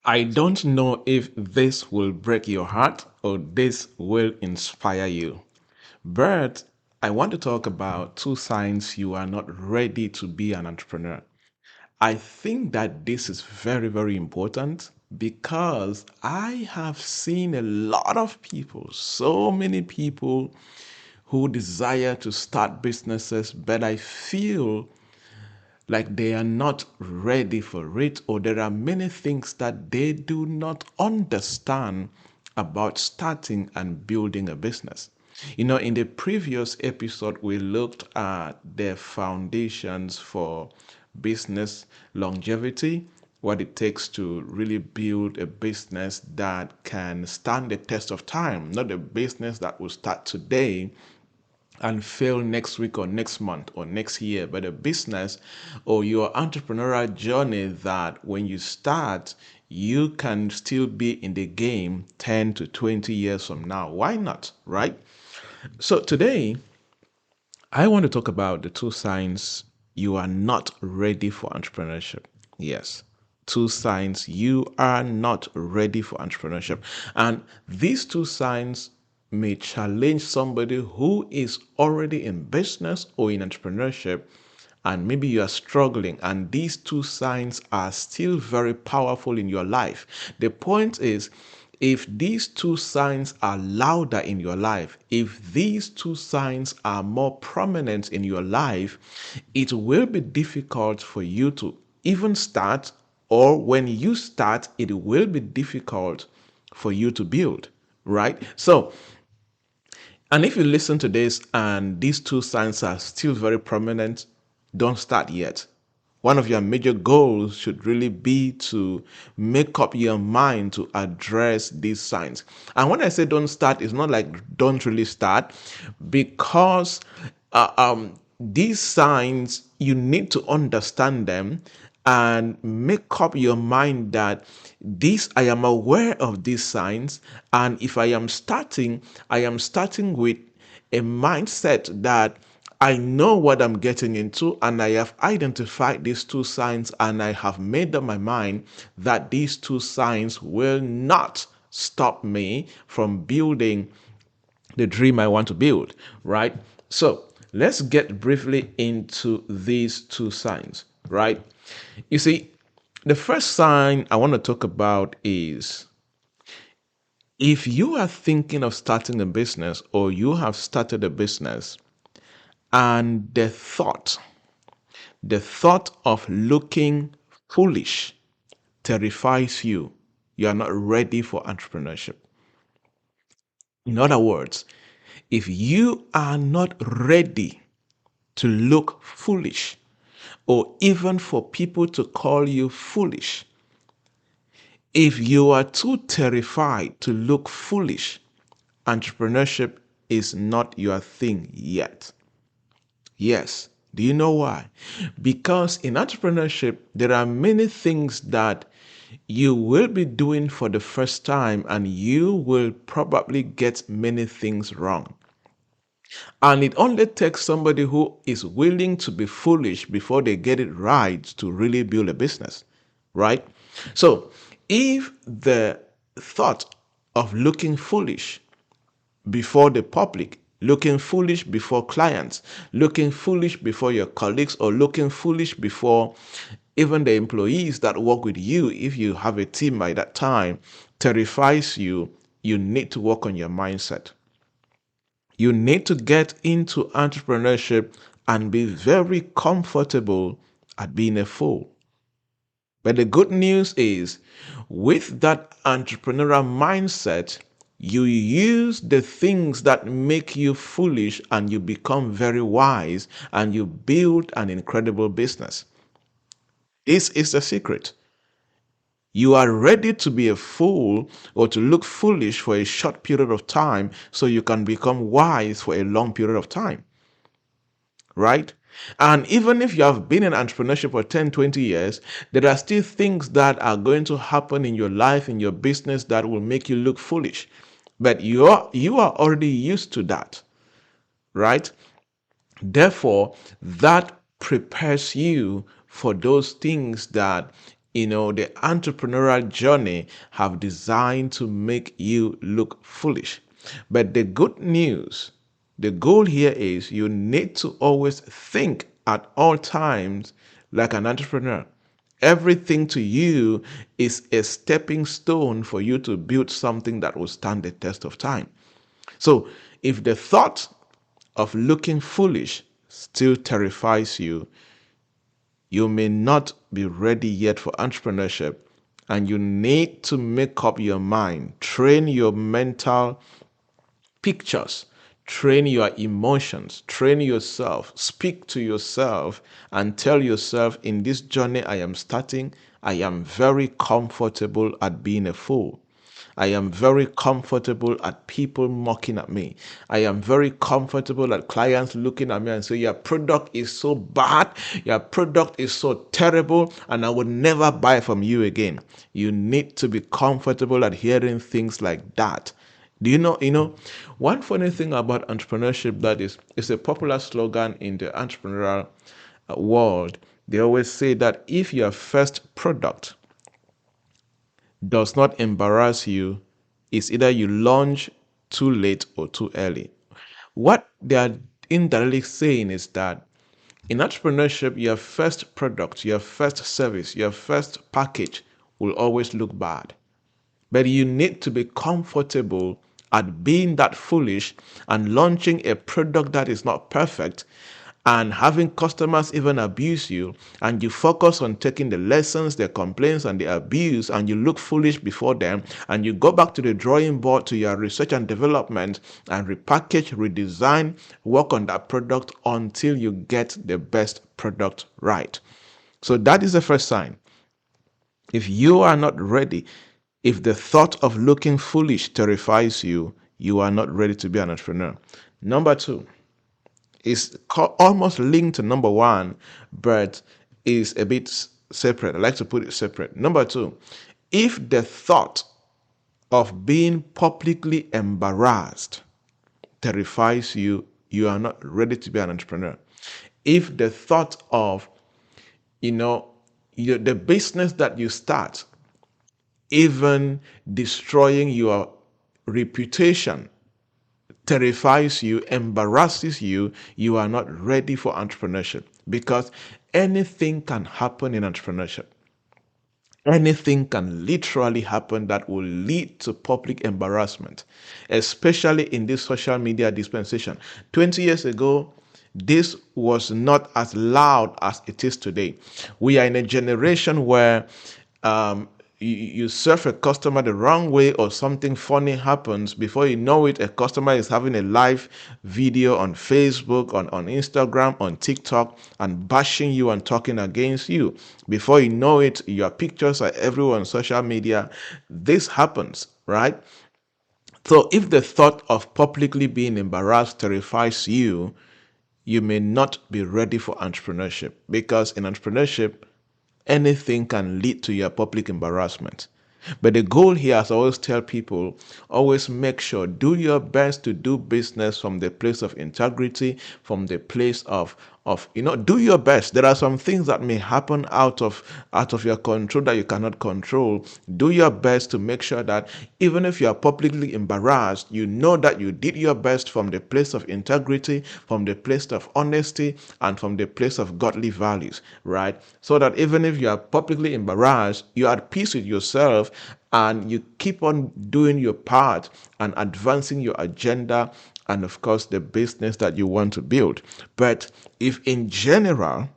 I don't know if this will break your heart or this will inspire you, but I want to talk about two signs you are not ready to be an entrepreneur. I think that this is very, very important because I have seen a lot of people, so many people who desire to start businesses, but I feel like they are not ready for it, or there are many things that they do not understand about starting and building a business. In the previous episode, we looked at the foundations for business longevity, what it takes to really build a business that can stand the test of time, not a business that will start today and fail next week or next month or next year, but a business or your entrepreneurial journey that when you start, you can still be in the game 10 to 20 years from now. Why not? Right? So today, I want to talk about the two signs you are not ready for entrepreneurship. Yes. Two signs you are not ready for entrepreneurship. And these two signs may challenge somebody who is already in business or in entrepreneurship, and maybe you are struggling, and these two signs are still very powerful in your life. The point is, if these two signs are louder in your life, if these two signs are more prominent in your life, it will be difficult for you to even start, or when you start, it will be difficult for you to build, right? So, and if you listen to this and these two signs are still very prominent, don't start yet. One of your major goals should really be to make up your mind to address these signs. And when I say don't start, it's not like don't really start, because these signs, you need to understand them and make up your mind that this, I am aware of these signs, and if I am starting with a mindset that I know what I'm getting into, and I have identified these two signs, and I have made up my mind that these two signs will not stop me from building the dream I want to build, right? So let's get briefly into these two signs, right? You see, the first sign I want to talk about is, if you are thinking of starting a business or you have started a business, and the thought of looking foolish terrifies you, you are not ready for entrepreneurship. In other words, if you are not ready to look foolish, or even for people to call you foolish, if you are too terrified to look foolish, entrepreneurship is not your thing yet. Yes. Do you know why? Because in entrepreneurship, there are many things that you will be doing for the first time, and you will probably get many things wrong. And it only takes somebody who is willing to be foolish before they get it right to really build a business, right? So if the thought of looking foolish before the public, looking foolish before clients, looking foolish before your colleagues, or looking foolish before even the employees that work with you, if you have a team by that time, terrifies you, you need to work on your mindset. You need to get into entrepreneurship and be very comfortable at being a fool. But the good news is, with that entrepreneurial mindset, you use the things that make you foolish and you become very wise, and you build an incredible business. This is the secret. You are ready to be a fool or to look foolish for a short period of time so you can become wise for a long period of time, right? And even if you have been in entrepreneurship for 10, 20 years, there are still things that are going to happen in your life, in your business, that will make you look foolish. But you are already used to that, right? Therefore, that prepares you for those things that The entrepreneurial journey have designed to make you look foolish. But the good news, the goal here is you need to always think at all times like an entrepreneur. Everything to you is a stepping stone for you to build something that will stand the test of time. So if the thought of looking foolish still terrifies you, you may not be ready yet for entrepreneurship, and you need to make up your mind, train your mental pictures, train your emotions, train yourself, speak to yourself, and tell yourself, in this journey I am starting, I am very comfortable at being a fool. I am very comfortable at people mocking at me. I am very comfortable at clients looking at me and say, your product is so bad, your product is so terrible, and I will never buy from you again. You need to be comfortable at hearing things like that. Do one funny thing about entrepreneurship that is, it's a popular slogan in the entrepreneurial world. They always say that if your first product does not embarrass you, it's either you launch too late or too early. What they are indirectly saying is that in entrepreneurship, your first product, your first service, your first package will always look bad. But you need to be comfortable at being that foolish and launching a product that is not perfect and having customers even abuse you, and you focus on taking the lessons, the complaints, and the abuse, and you look foolish before them, and you go back to the drawing board to your research and development and repackage, redesign, work on that product until you get the best product right. So that is the first sign. If you are not ready, if the thought of looking foolish terrifies you, you are not ready to be an entrepreneur. Number two is almost linked to number one, but is a bit separate. I like to put it separate. Number two, if the thought of being publicly embarrassed terrifies you, you are not ready to be an entrepreneur. If the thought of, the business that you start, even destroying your reputation, terrifies you, embarrasses you, you are not ready for entrepreneurship, because anything can happen in entrepreneurship. Anything can literally happen that will lead to public embarrassment, especially in this social media dispensation. 20 years ago, this was not as loud as it is today. We are in a generation where you serve a customer the wrong way, or something funny happens. Before you know it, a customer is having a live video on Facebook, on Instagram, on TikTok, and bashing you and talking against you. Before you know it, your pictures are everywhere on social media. This happens, right? So if the thought of publicly being embarrassed terrifies you, you may not be ready for entrepreneurship, because in entrepreneurship, anything can lead to your public embarrassment. But the goal here, as I always tell people, always make sure, do your best to do business from the place of integrity, from the place of do your best. There are some things that may happen out of your control that you cannot control. Do your best to make sure that even if you are publicly embarrassed, you know that you did your best from the place of integrity, from the place of honesty, and from the place of godly values, right? So that even if you are publicly embarrassed, you are at peace with yourself, and you keep on doing your part and advancing your agenda, and of course the business that you want to build. But if in general,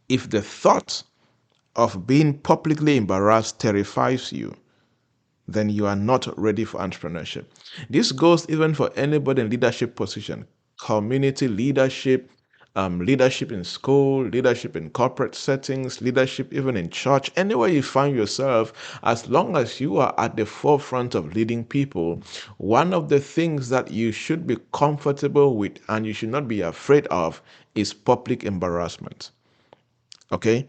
if the thought of being publicly embarrassed terrifies you, then you are not ready for entrepreneurship. This goes even for anybody in leadership position, community leadership, leadership in school, leadership in corporate settings, leadership even in church, anywhere you find yourself. As long as you are at the forefront of leading people, one of the things that you should be comfortable with and you should not be afraid of is public embarrassment. Okay?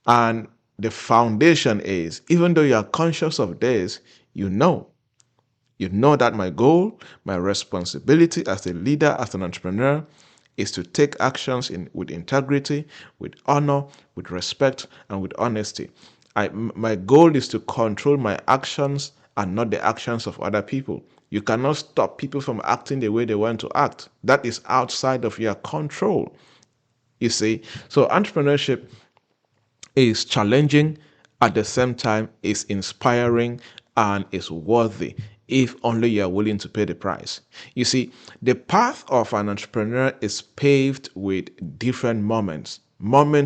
And the foundation is, even though you are conscious of this, you know that my goal, my responsibility as a leader, as an entrepreneur, is to take actions with integrity, with honor, with respect, and with honesty. My goal is to control my actions and not the actions of other people. You cannot stop people from acting the way they want to act. That is outside of your control. You see, so entrepreneurship is challenging, at the same time is inspiring, and is worthy if only you are willing to pay the price. You see, the path of an entrepreneur is paved with different moments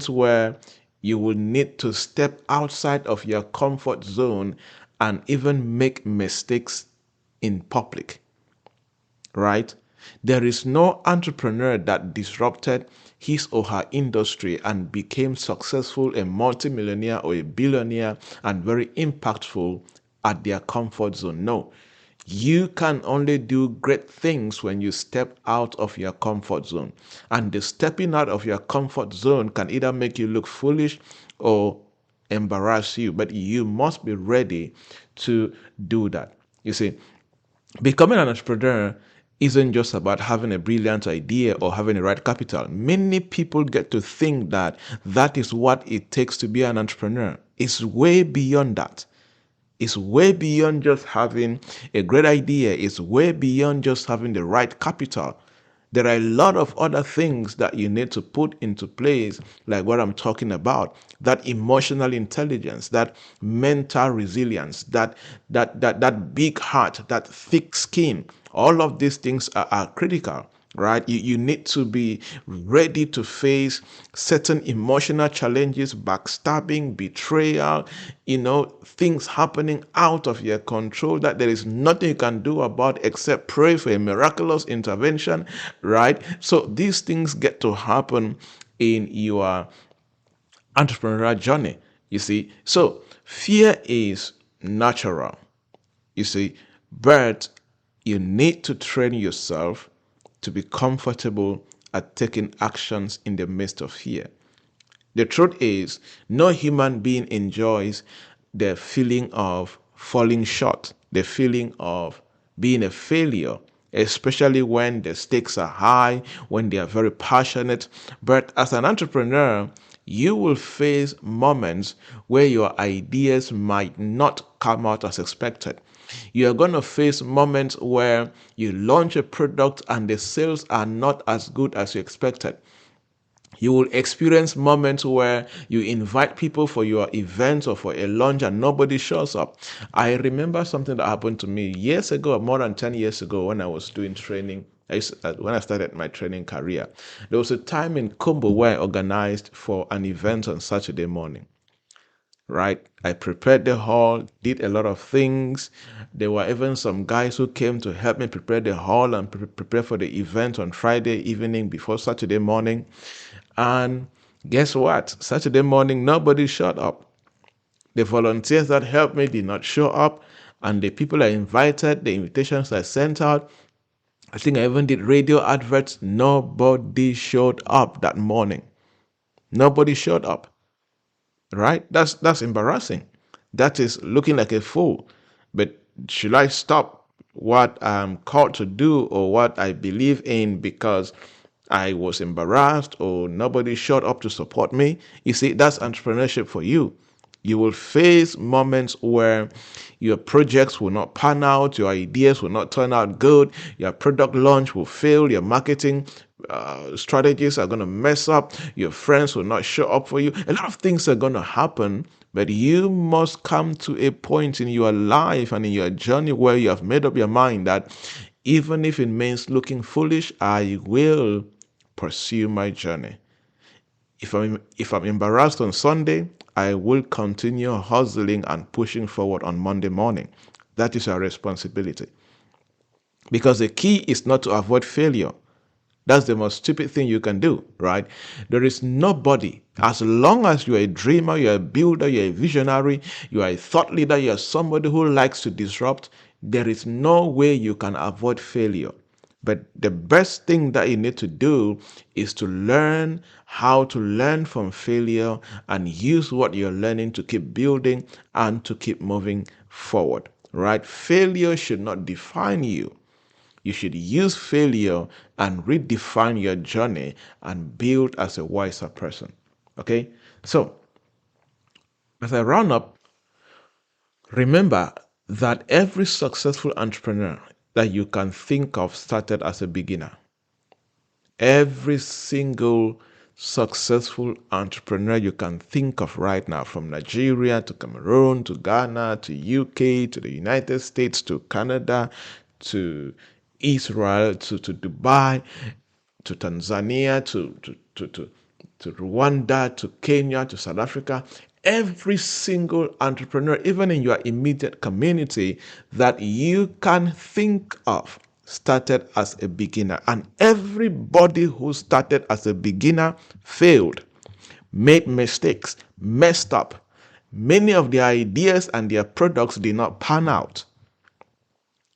where you will need to step outside of your comfort zone and even make mistakes in public, right? There is no entrepreneur that disrupted his or her industry and became successful, a multimillionaire or a billionaire, and very impactful at their comfort zone. No. You can only do great things when you step out of your comfort zone. And the stepping out of your comfort zone can either make you look foolish or embarrass you, but you must be ready to do that. You see, becoming an entrepreneur isn't just about having a brilliant idea or having the right capital. Many people get to think that that is what it takes to be an entrepreneur. It's way beyond that. It's way beyond just having a great idea. It's way beyond just having the right capital. There are a lot of other things that you need to put into place, like what I'm talking about, that emotional intelligence, that mental resilience, that big heart, that thick skin. All of these things are critical, right? You need to be ready to face certain emotional challenges, backstabbing, betrayal, things happening out of your control that there is nothing you can do about except pray for a miraculous intervention, right? So these things get to happen in your entrepreneurial journey, you see. So fear is natural, you see, but you need to train yourself to be comfortable at taking actions in the midst of fear. The truth is, no human being enjoys the feeling of falling short, the feeling of being a failure, especially when the stakes are high, when they are very passionate. But as an entrepreneur, you will face moments where your ideas might not come out as expected. You are going to face moments where you launch a product and the sales are not as good as you expected. You will experience moments where you invite people for your event or for a lunch and nobody shows up. I remember something that happened to me years ago, more than 10 years ago, when I was doing training. When I started my training career, there was a time in Kumbo where I organized for an event on Saturday morning, right? I prepared the hall, did a lot of things. There were even some guys who came to help me prepare the hall and prepare for the event on Friday evening before Saturday morning. And guess what? Saturday morning, nobody showed up. The volunteers that helped me did not show up. And the people I invited, the invitations I sent out, I think I even did radio adverts. Nobody showed up that morning. Nobody showed up. Right? That's embarrassing. That is looking like a fool. But should I stop what I'm called to do or what I believe in because I was embarrassed or nobody showed up to support me? You see, that's entrepreneurship for you. You will face moments where your projects will not pan out, your ideas will not turn out good, your product launch will fail, your marketing strategies are going to mess up, your friends will not show up for you. A lot of things are going to happen, but you must come to a point in your life and in your journey where you have made up your mind that even if it means looking foolish, I will pursue my journey. If I'm embarrassed on Sunday, I will continue hustling and pushing forward on Monday morning. That is our responsibility. Because the key is not to avoid failure. That's the most stupid thing you can do, right? There is nobody, as long as you're a dreamer, you're a builder, you're a visionary, you are a thought leader, you're somebody who likes to disrupt, there is no way you can avoid failure. But the best thing that you need to do is to learn how to learn from failure and use what you're learning to keep building and to keep moving forward, right? Failure should not define you. You should use failure and redefine your journey and build as a wiser person. Okay? So, As I round up, remember that every successful entrepreneur that you can think of started as a beginner. Every single successful entrepreneur you can think of right now, from Nigeria to Cameroon to Ghana to UK to the United States to Canada to Israel to Dubai to Tanzania to Rwanda to Kenya to South Africa, every single entrepreneur, even in your immediate community that you can think of, started as a beginner. And everybody who started as a beginner failed, made mistakes, messed up. Many of their ideas and their products did not pan out.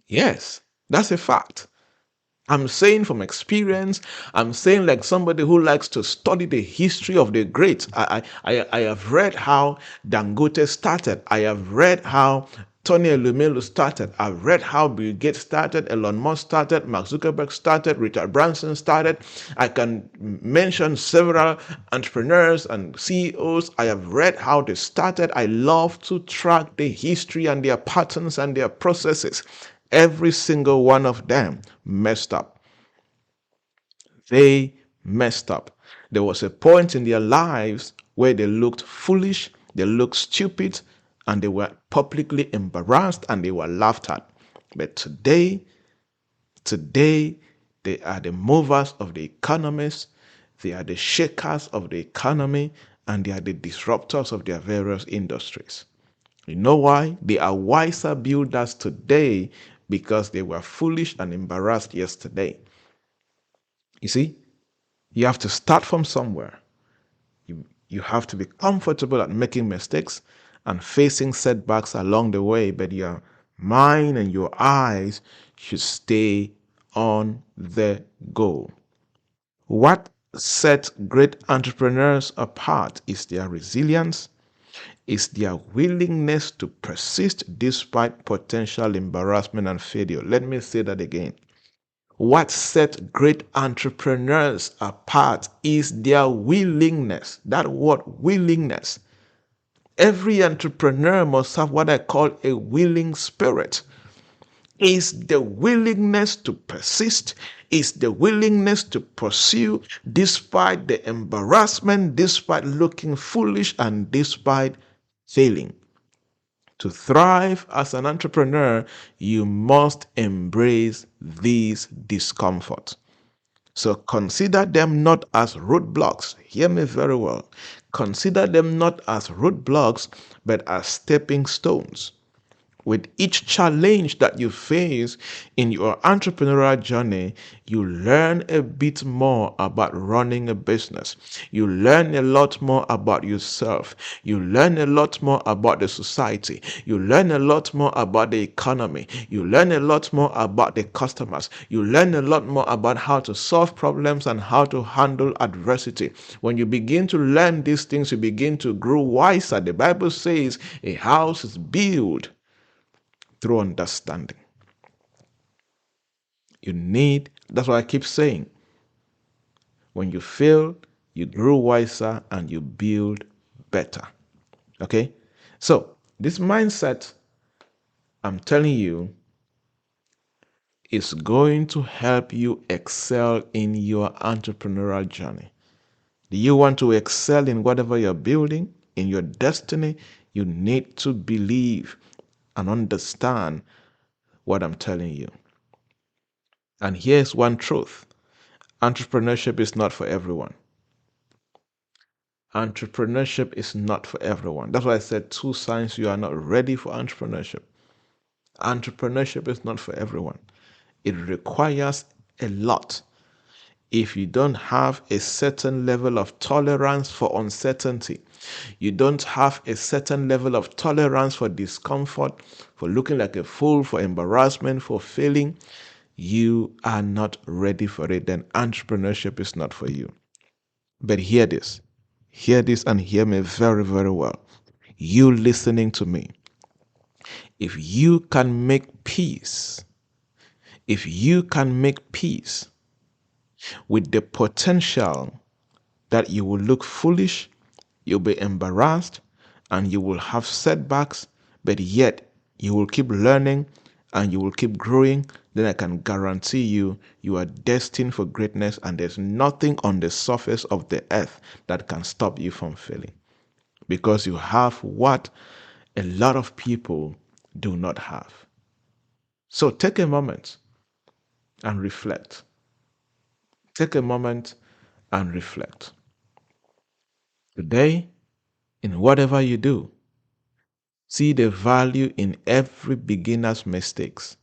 Yes, that's a fact. I'm saying from experience, I'm saying like somebody who likes to study the history of the greats. I have read how Dangote started. I have read how Tony Elumelu started. I've read how Bill Gates started, Elon Musk started, Mark Zuckerberg started, Richard Branson started. I can mention several entrepreneurs and CEOs. I have read how they started. I love to track the history and their patterns and their processes. Every single one of them messed up. They messed up. There was a point in their lives where they looked foolish, they looked stupid, and they were publicly embarrassed and they were laughed at. But today, they are the movers of the economies, they are the shakers of the economy, and they are the disruptors of their various industries. You know why? They are wiser builders today because they were foolish and embarrassed yesterday. You see, you have to start from somewhere. You have to be comfortable at making mistakes and facing setbacks along the way, but your mind and your eyes should stay on the goal. What sets great entrepreneurs apart is their resilience, is their willingness to persist despite potential embarrassment and failure. Let me say that again. What sets great entrepreneurs apart is their willingness. That word, willingness. Every entrepreneur must have what I call a willing spirit. Is the willingness to persist, is the willingness to pursue despite the embarrassment, despite looking foolish, and despite failing. To thrive as an entrepreneur, you must embrace these discomforts. So consider them not as roadblocks. Hear me very well. Consider them not as roadblocks, but as stepping stones. With each challenge that you face in your entrepreneurial journey, you learn a bit more about running a business. You learn a lot more about yourself. You learn a lot more about the society. You learn a lot more about the economy. You learn a lot more about the customers. You learn a lot more about how to solve problems and how to handle adversity. When you begin to learn these things, you begin to grow wiser. The Bible says a house is built through understanding. That's what I keep saying. When you fail, you grow wiser and you build better. Okay? So, this mindset, I'm telling you, is going to help you excel in your entrepreneurial journey. Do you want to excel in whatever you're building, in your destiny? You need to believe and understand what I'm telling you. And here's one truth. Entrepreneurship is not for everyone. Entrepreneurship is not for everyone. That's why I said 2 signs you are not ready for entrepreneurship. Entrepreneurship is not for everyone. It requires a lot. If you don't have a certain level of tolerance for uncertainty, you don't have a certain level of tolerance for discomfort, for looking like a fool, for embarrassment, for failing, you are not ready for it, then entrepreneurship is not for you. But hear this and hear me very, very well. You listening to me, if you can make peace, with the potential that you will look foolish, you'll be embarrassed, and you will have setbacks, but yet you will keep learning and you will keep growing, then I can guarantee you, you are destined for greatness, and there's nothing on the surface of the earth that can stop you from failing, because you have what a lot of people do not have. So take a moment and reflect. Take a moment and reflect. Today, in whatever you do, see the value in every beginner's mistakes.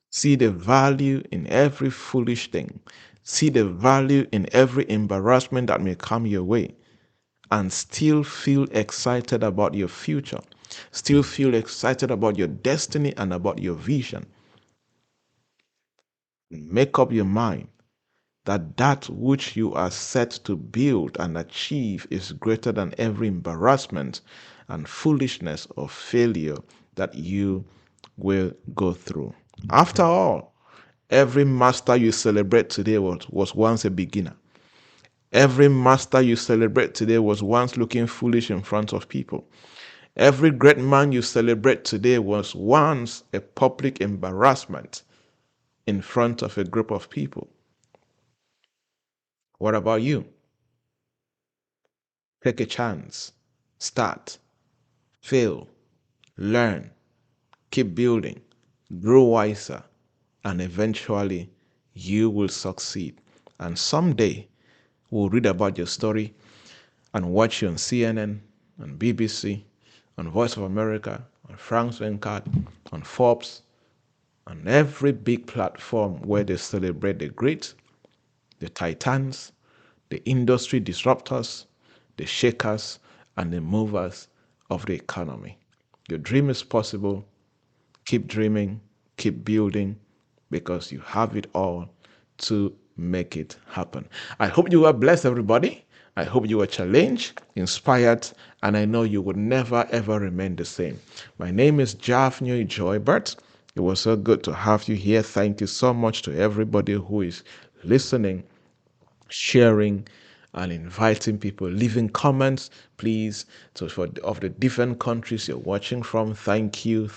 See the value in every foolish thing. See the value in every embarrassment that may come your way. And still feel excited about your future. Still feel excited about your destiny and about your vision. Make up your mind that that which you are set to build and achieve is greater than every embarrassment and foolishness or failure that you will go through. After all, every master you celebrate today was once a beginner. Every master you celebrate today was once looking foolish in front of people. Every great man you celebrate today was once a public embarrassment in front of a group of people. What about you? Take a chance. Start. Fail. Learn. Keep building. Grow wiser. And eventually you will succeed. And someday we'll read about your story and watch you on CNN, on BBC, on Voice of America, on France 24, on Forbes, on every big platform where they celebrate the great, the titans, the industry disruptors, the shakers, and the movers of the economy. Your dream is possible. Keep dreaming, keep building, because you have it all to make it happen. I hope you are blessed, everybody. I hope you are challenged, inspired, and I know you will never ever remain the same. My name is Javnyuy Joybert. It was so good to have you here. Thank you so much to everybody who is listening, sharing, and inviting people, leaving comments, please. So for of the different countries you're watching from, thank you,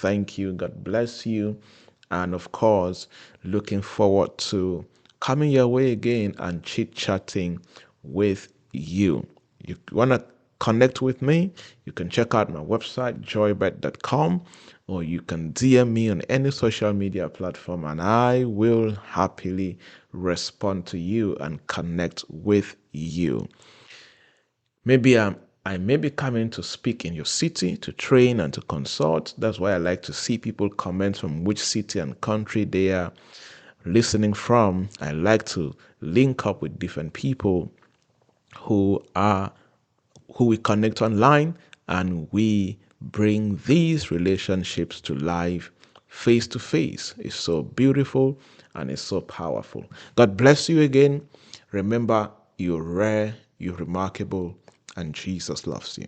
God bless you, and of course, looking forward to coming your way again and chit chatting with you. You want to connect with me? You can check out my website joybert.com, or you can DM me on any social media platform, and I will happily respond to you and connect with you. Maybe I may be coming to speak in your city to train and to consult. That's why I like to see people comment from which city and country they are listening from. I like to link up with different people who we connect online, and we bring these relationships to life face to face. It's so beautiful and it's so powerful. God bless you again. Remember, you're rare, you're remarkable, and Jesus loves you.